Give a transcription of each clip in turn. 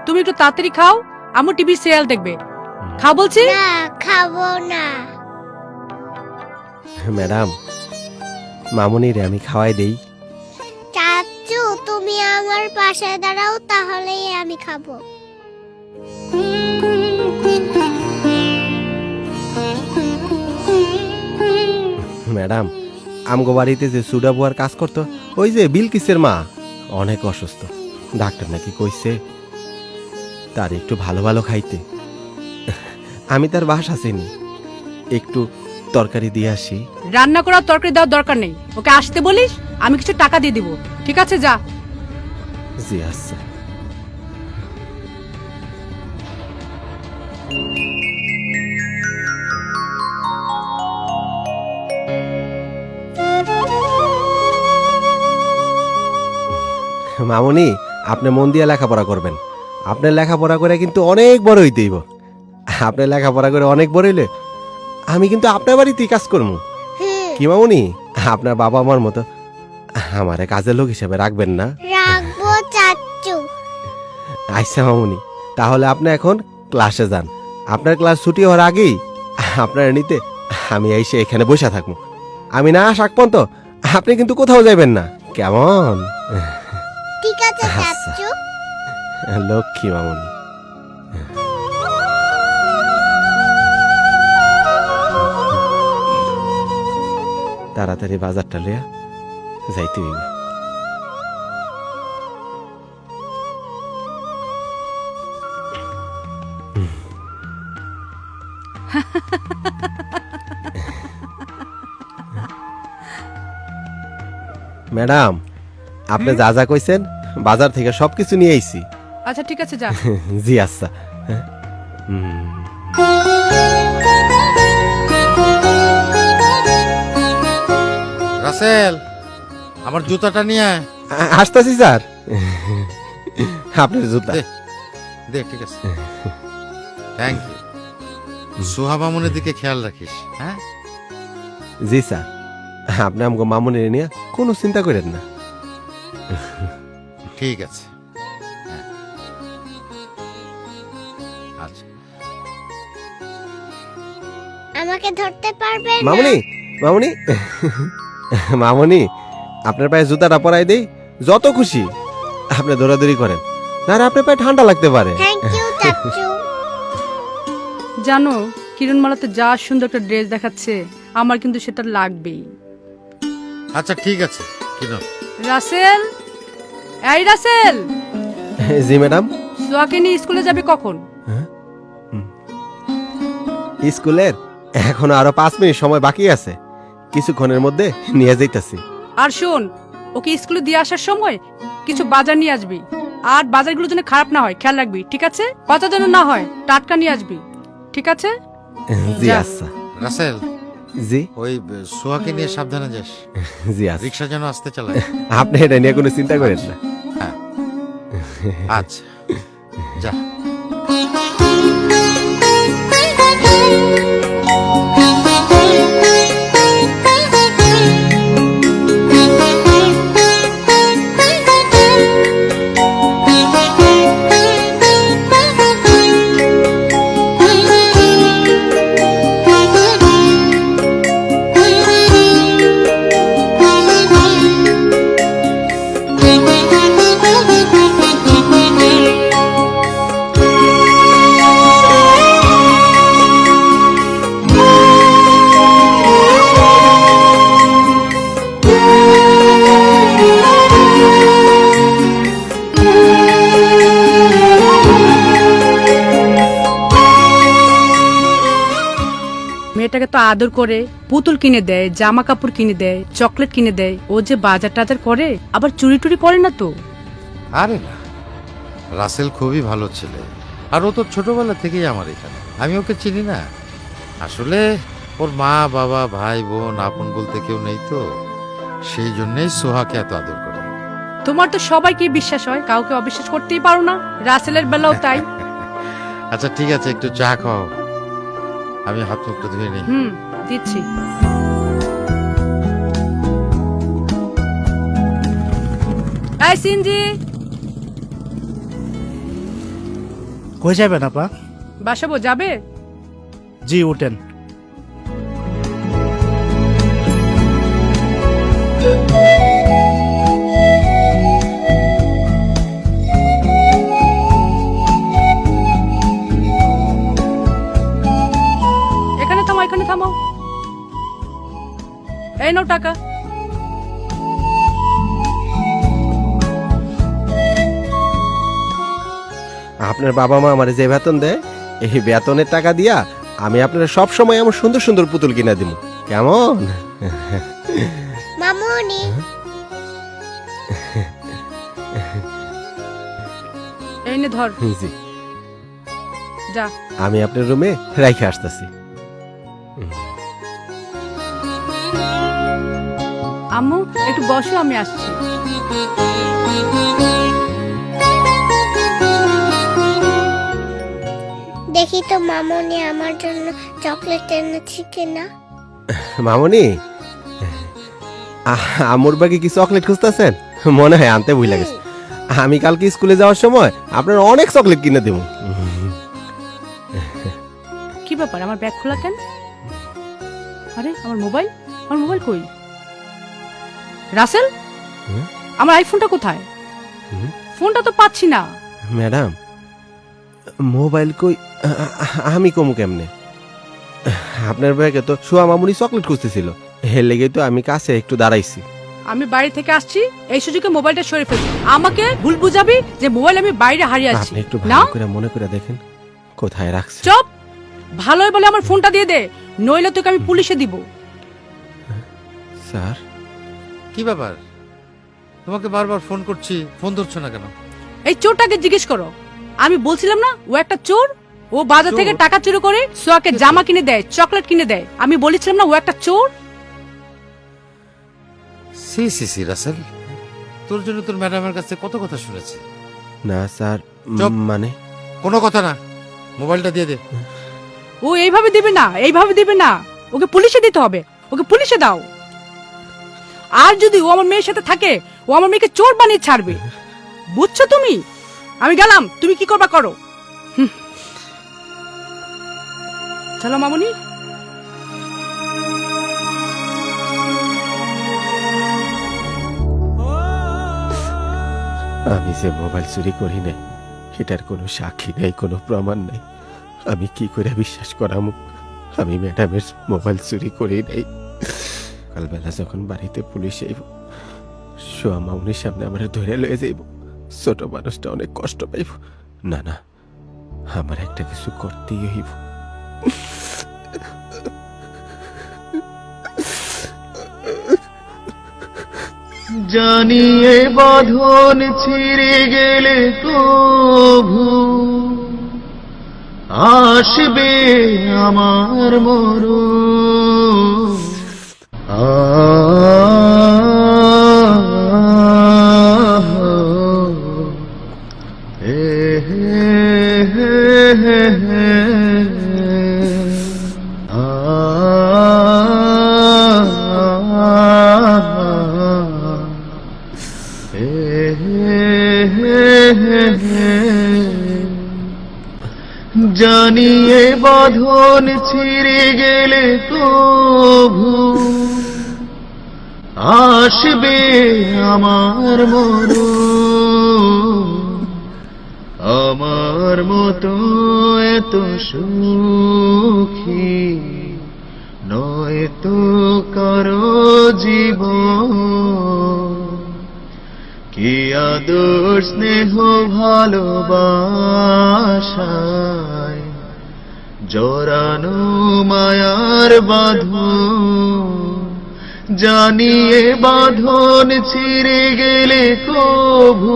তুমি একটু তাড়াতাড়ি খাও, আম্মু টিভি সিরিয়াল দেখবে। খাও বলছি। না, খাবো না। ম্যাডাম, মামুনিরে আমি খাওয়াই দেই। চাচু, তুমি আমার পাশে দাঁড়াও, তাহলেই আমি খাবো। ম্যাডাম, আমগো বাড়িতে যে সুডা বুয়ার কাজ করতো, ওই যে বিলকিসের মা, অনেক অসুস্থ। ডাক্তার নাকি কইছে তার একটু ভালো ভালো খাইতে। আমি তার বাসা চিনি, একটু তরকারি দিয়ে আসি। রান্না করার তরকারি দেওয়ার দরকার নেই, ওকে আসতে বলিস, আমি কিছু টাকা দিয়ে দিব। ঠিক আছে, যা। জি আচ্ছা। মামুনি, আপনি মন দিয়ে লেখাপড়া করবেন। আপনার লেখাপড়া করে কিন্তু অনেক বড় হইতেইব। আপনি লেখাপড়া করে অনেক বড় হইলে আমি কিন্তু আপনার বাড়িতেই কাজ করবো। কি মামুনি, আপনার বাবা আমার মতো আমারে কাজের লোক হিসেবে রাখবেন না? রাখবো চাচু। আচ্ছা মামুনি, তাহলে আপনি এখন ক্লাসে যান। আপনার ক্লাস ছুটি হওয়ার আগেই আপনার নিতে আমি এসে এখানে বসে থাকবো। আমি না আসাক পর্যন্ত আপনি কিন্তু কোথাও যাবেন না, কেমন? ঠিক আছে আচ্ছা। চাচু। লক্ষ্মী মামুনি। তাড়াতাড়ি বাজারটা লিয়া যাইতে হইবে। ম্যাডাম, আপনি যা যা কইছেন বাজার থেকে সবকিছু নিয়ে আইছি। আচ্ছা ঠিক আছে, যা। জি আচ্ছা। হুম। রাসেল, আমার জুতাটা নিয়ে আয়। আসতেছি স্যার। আপনার জুতা দে, দে, ঠিক আছে। Thank you. সোহা মামুনের দিকে খেয়াল রাখিস, হ্যাঁ? জি স্যার, আপনি আমাকে মামুনের নিয়ে কোনো চিন্তা করেন না। ঠিক আছে, হ্যাঁ। আচ্ছা, আমাকে ধরতে পারবে না? মামুনি, মামুনি, মামুনি, আপনার পায়ে জুতাটা পরাই দেই, যত খুশি আপনি দৌড়াদৌড়ি করেন, না আপনার পায়ে ঠান্ডা লাগতে পারে। থ্যাংক ইউ চাচু। জানো, কিরণমালাতে যা সুন্দর একটা ড্রেস দেখাচ্ছে, আমার কিন্তু সেটা লাগবেই। আচ্ছা ঠিক আছে, কিনো। রাসেল, এই রাসেল, জি ম্যাডাম। সোয়াকে নিয়ে স্কুলে যাবে কখন? স্কুলের এখনো আরো 5 মিনিট সময় বাকি আছে, কিছুক্ষণের মধ্যে নিয়ে যাইতাছি। আর শোন, ওকে স্কুলে দিয়ে আসার সময় কিছু বাজার নিয়ে আসবি, আর বাজারগুলো যেন খারাপ না হয় খেয়াল রাখবি। ঠিক আছে? পচা যেন না হয়, টাটকা নিয়ে আসবি। ঠিক আছে? জি যা। আচ্ছা। রাসেল, জি ওই সোহাকে নিয়ে সাবধানে যাস, জি আচ্ছা। রিক্সা যেন আসতে চালায়। আপনি এটা নিয়ে কোনো চিন্তা করেন না। হ্যাঁ, আচ্ছা, যা। মেয়েটাকে তো আদর করে পুতুল কিনে দেয়, জামা কাপড় কিনে দেয়, চকলেট কিনে দেয়। ও যে বাজার টাজার করে, আবার চুরি টুরি করে না তো? আরে না, রাসেল খুবই ভালো ছেলে, আর ও তো ছোটবেলা থেকেই আমার এখানে। আমি ওকে চিনি না আসলে। ওর মা বাবা ভাই বোন আপন বলতে কেউ নেই, তো সেই জন্যই সোহাকে এত আদর করে। তোমার তো সবাইকে বিশ্বাস হয়, কাউকে অবিশ্বাস করতেই পারো না। রাসেলের বেলাও তাই। আচ্ছা ঠিক আছে, একটু চা খাও, আমি হাত মুখটা ধুয়ে নিই। দিচ্ছি। এই সিনজি, কই যাবেন আপা? বাসাবো যাবে? জি উঠেন। এখানে থামো, এখানে থামো। এই নাও টাকা। আপনার বাবা মা আমার যে বেতন দেয়, এই বেতনের টাকা দিয়া আমি আপনার সব সময় আমার সুন্দর সুন্দর পুতুল কিনা দিব, কেমন? মামুনি, এই নে ধর, জি, যা। আমি আপনার রুমে রাইখে আসতেছি। আম্মু একটু বসো, আমি আসছি। দেখি তো মামুনি আমার জন্য চকলেট এনেছি কিনা। মামনি, আমুর বাকি কি চকলেট খুঁজতেছেন? মনে হয় আনতে ভুলে গেছে। আমি কালকে স্কুলে যাওয়ার সময় আপনার অনেক চকলেট কিনে দেব। কি ব্যাপার, আমার ব্যাগ খোলা কেন? আরে আমার মোবাইল, আমার মোবাইল কই? রাসেল, হুম? আমার আইফোনটা কোথায়? হুম? ফোনটা তো পাচ্ছি না। ম্যাডাম, মোবাইল কই আমি কমু কেমনে? আপনার ব্যাগে তো সোয়া মামুনি চকলেট খুঁজতেছিল, এর লেগে তো আমি কাছে একটু দাঁড়াইছি। আমি বাড়ি থেকে আসছি, এই সুযোগে মোবাইলটা সরিয়ে ফেলছি। আমাকে ভুল বুঝাবি যে মোবাইল আমি বাইরে হারিয়ে আছি? আপনি একটু না, ভালো করে মনে করে দেখেন কোথায় রাখছি। চুপ। ভালোই বলে আমার ফোনটা দিয়ে দে, নইলে তোকে আমি পুলিশে দিব। স্যার, কি ব্যাপার? তোমাকে বারবার ফোন করছি, ফোন ধরছো না কেন? এই চোরটাকে জিজ্ঞেস করো। আমি বলছিলাম না ও একটা চোর? ও বাজার থেকে চোর? টাকা চুরি করে সোয়াকে জামা কিনে দেয়, চকলেট কিনে দেয়। আমি বলেছিলাম না ও একটা চোর? সি সি সি রাসেল, তোর জন্য তোর ম্যাডামের কাছে কত কথা শুনেছি। না স্যার, চুপ। মানে কোনো কথা না, মোবাইলটা দিয়ে দে। ও এইভাবে দিবে না, এইভাবে দিবে না। ওকে পুলিশে দিতে হবে, ওকে পুলিশে দাও। আর যদি ও আমার মেয়ের সাথে থাকে, ও আমার মেয়েকে চোর বানিয়ে ছাড়বে, বুঝছো তুমি? আমি গেলাম, তুমি কি করবা করো। হুম। চলো মামুনি। আমি যে মোবাইল চুরি করি নাই, এটার কোনো সাক্ষী নেই, কোনো প্রমাণ নাই। আমি কি করে বিশ্বাস করাম আমি ম্যাডামের মোবাইল চুরি করি নাই? কালবেলা যখন বাড়িতে পুলিশ আইব, সোয়া মামুনির সামনে আমার ধরে লয়ে যাইব, ছোট মানুষটা অনেক কষ্ট পাইব। না না, আমার একটা কিছু করতেই হইব। জানিয়ে বাঁধন ছিঁড়ে গেলে প্রভু আসবে আমার মরণ। জানিয়ে বাঁধন ছিঁড়ে গেলে প্রভু আসবে আমার মরণ। আমার মতো এত সুখী নয় তো কারো জীবন। কি আদর স্নেহ ভালোবাসায় জড়ানো মায়ার বাঁধন। জানিয়ে বাঁধন ছিঁড়ে গেলে প্রভু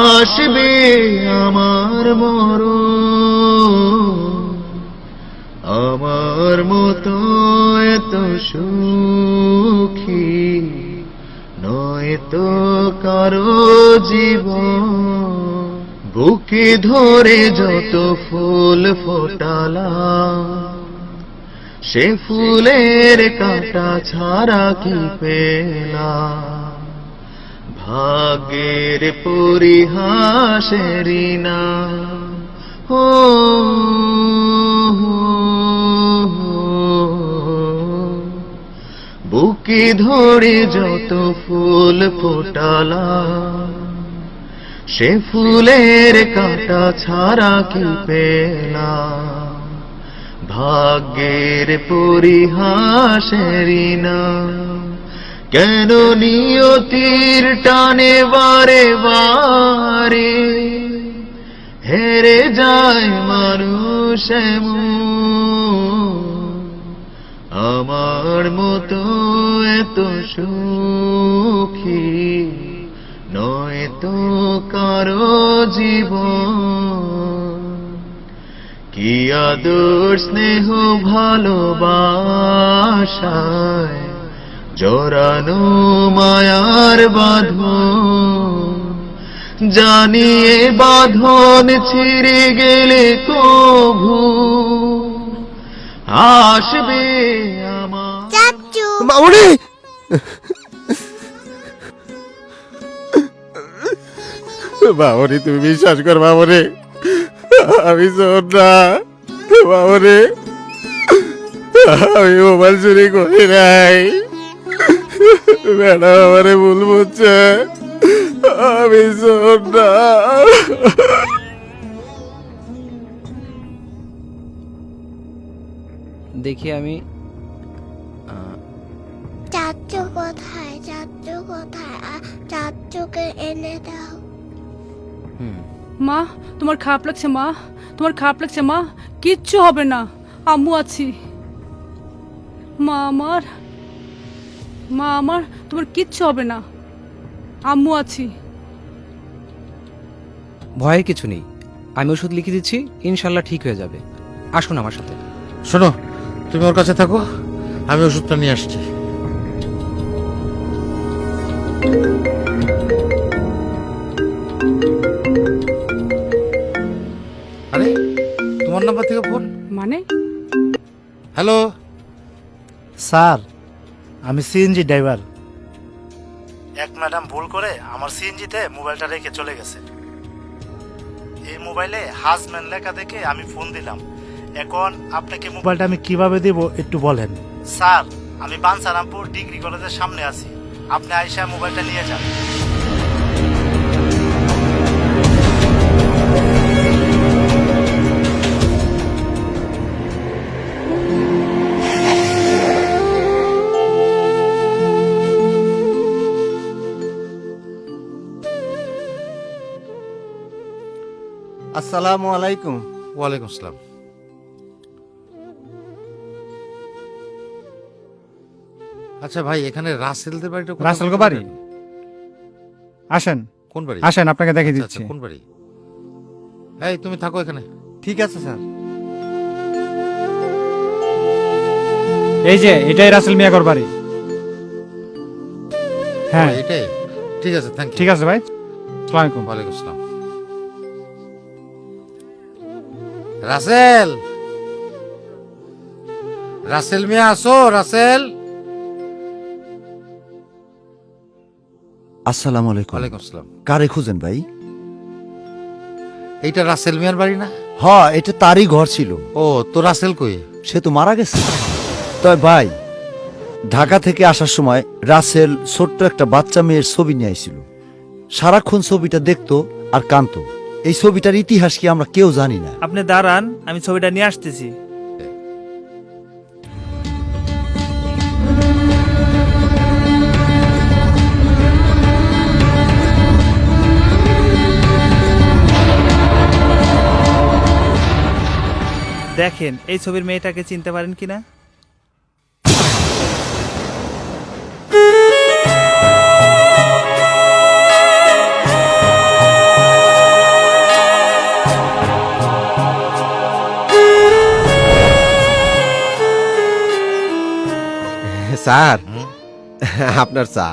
আসবে আমার মরণ। আমার মতো এত সুখী নয় তো কারো জীবন। বুকে ধরে যত ফুল ফোটালাম, সে ফুলের কাঁটা ছাড়া কি পেলাম? ভাগ্যের পরিহাসেরই না ও বুকে ধরে যত ফুল ফোটালাম সে ফুলের কাঁটা ছাড়া কি পেলাম ভাগ্যের পরিহাসেরই না কেন নিয়তির টানে বারে বারে হেরে যায় মানুষ এমন আমার মতো এত সুখী নয় তো কারো জীবন কি আদর স্নেহ ভালোবাসায় জড়ানো মায়ার বাঁধন জানিয়ে বাঁধন ছিঁড়ে গেলে কভু আসবে আমার চাচু মামুনি বাবরে তুমি বিশ্বাস কর বাবরে আমি শোন না বাবরে আমি মোবাইল চুরি করি নাই ম্যাডাম আমারে ভুল বুঝছে আমি শোন না দেখি আমি চাচু কোথায় চাচু কোথায় চাচুকে এনে দাও মা তোমার খারাপ লাগছে মা তোমার খারাপ লাগছে মা কিচ্ছু হবে না আম্মু আছি মা আমার তোমার কিচ্ছু হবে না আম্মু আছি ভয়ের কিছু নেই, আমি ওষুধ লিখে দিচ্ছি, ইনশাল্লাহ ঠিক হয়ে যাবে। আসুন আমার সাথে। শোনো, তুমি ওর কাছে থাকো, আমি ওষুধটা নিয়ে আসছি। আরে তোমার নাম্বার থেকে ফোন। মানে হ্যালো স্যার, আমি সিএনজি ড্রাইভার। এক ম্যাডাম ভুল করে আমার সিএনজিতে মোবাইলটা রেখে চলে গেছে। এই মোবাইলে হাজব্যান্ড লেখা দেখে আমি ফোন দিলাম। এখন আপনাকে মোবাইলটা আমি কিভাবে দেব একটু বলেন। স্যার, আমি বাঞ্ছারামপুর ডিগ্রি কলেজের সামনে আছি, আপনি আইসা মোবাইলটা নিয়ে যান। আসসালামু আলাইকুম। ওয়ালাইকুম আসসালাম। আচ্ছা ভাই, এখানে রাসেলদের বাড়িটা কোথায়? রাসেল গো বাড়ি। আসেন কোন বাড়ি? আসেন, আপনাকে দেখে আচ্ছা, দিচ্ছি। আচ্ছা, কোন বাড়ি? এই তুমি থাকো এখানে। ঠিক আছে স্যার। এই যে এটাই রাসেল মিয়াগর বাড়ি। হ্যাঁ ও, এটাই। ঠিক আছে, থ্যাংক ইউ। ঠিক আছে ভাই, আসসালামু আলাইকুম। ওয়ালাইকুম আসসালাম। রাসেল, রাসেল মিয়া আসো। রাসেল। আসসালামু আলাইকুম। ওয়ালাইকুম আসসালাম। কারে খুঁজেন ভাই? এইটা রাসেল মিয়ার বাড়ি না? হ্যাঁ, এটা তারই ঘর ছিল। ও, তো রাসেল কই? সে তো মারা গেছে। তবে ভাই, ঢাকা থেকে আসার সময় রাসেল ছোট্ট একটা বাচ্চা মেয়ের ছবি নিয়ে আইছিল। সারাক্ষণ ছবিটা দেখতো আর কাঁদতো। এই ছবিটার ইতিহাস কি আমরা কেউ জানি না। আপনি দাঁড়ান, আমি ছবিটা নিয়ে আসতেছি। দেখেন এই ছবির মেয়েটাকে চিনতে পারেন কিনা? স্যার, আপনার চা।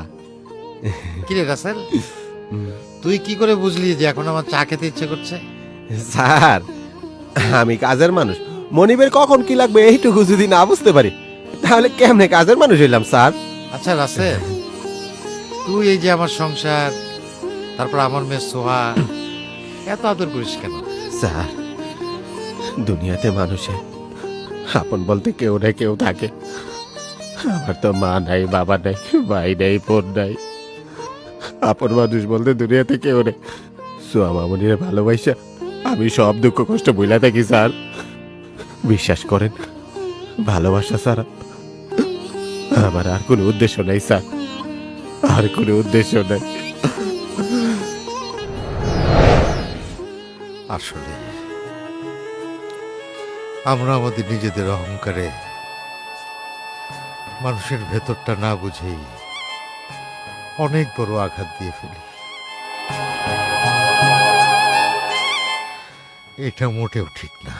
কিরে রাসেল, তুই কি করে বুঝলি যে এখন আমার চা খেতে ইচ্ছে করছে? স্যার, আমি কাজের মানুষ। মনিবের কখন কি লাগবে এইটুকু যদি না বুঝতে পারি, তাহলে কেমনে কাজের মানুষ হইলাম স্যার? আচ্ছা রাসেল, তুই এই যে আমার সংসার, তারপর আমার মেয়ে সোহা, এত আদর করিস কেন? স্যার, দুনিয়াতে মানুষে আপন বলতে কেউ না কেউ থাকে। আমার তো মা নাই, বাবা নাই, ভাই নাই, বোন নাই। আপন মানুষ বলতে দুনিয়াতে কেউ নেই। সোয়া মামুনিরে ভালোবাসা আমি সব দুঃখ কষ্ট ভুলা থাকি স্যার। বিশ্বাস করেন, ভালোবাসা ছাড়া আমার আর কোনো উদ্দেশ্য নাই স্যার, আর কোনো উদ্দেশ্য নাই। আসলে আমরা আমাদের নিজেদের অহংকারে মানুষের ভেতরটা না বুঝেই অনেক বড় আঘাত দিয়ে ফেলি। এটা মোটেও ঠিক না।